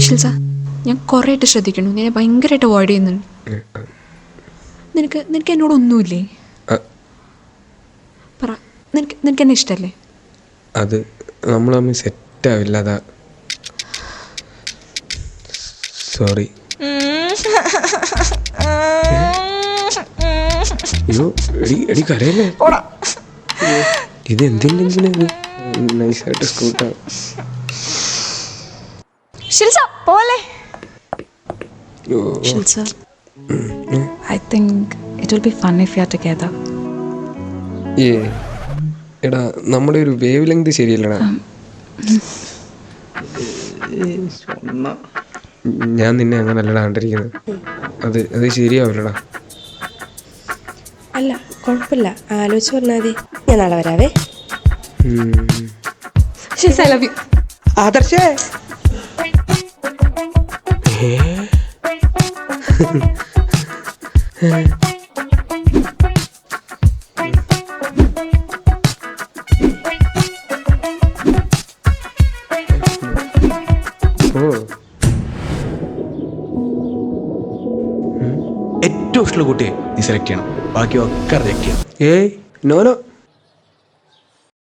ഷിൽസ, ഞാൻ കുറേ ആയിട്ട് ശ്രദ്ധിക്കുന്നു, നിന്നെ ഭയങ്കരമായിട്ട് അവോയ്ഡ് ചെയ്യുന്നുണ്ട്. നിനക്ക് എന്നോടൊന്നുമില്ലേ? പറ, നിനക്ക് എന്നെ ഇഷ്ടമല്ലേ? അത് നമ്മൾ തമ്മിൽ സെറ്റാവില്ല, അതാ. സോറി. അയ്യോ എടി കരയല്ലേ? ഇത് എന്തിനാ നൈസായിട്ട് സ്കൂട്ടാ. ഷിൽസ പോലെ. Shilsa, I think it will be fun if we are together. എടാ നമ്മുടെ ഒരു വേവ് ലെങ്ത് ശരിയല്ലടാ. ഞാൻ നിന്നെ അങ്ങനെ അല്ലടാ കണ്ടിരിക്കുന്നത്. അത് ശരിയാവില്ലടാ. അല്ല കുഴപ്പമില്ല, ആലോചിച്ച് പറഞ്ഞാൽ മതി. ഞാൻ നാളെ വരാവേ. Shilsa, I love you. ആദർശേ. ഏറ്റവും ഇഷ്ടമുള്ള കുട്ടിയെ നീ സെലക്ട് ചെയ്യണം, ബാക്കി ഒക്കെ റിജക്ട് ചെയ്യണം. നോ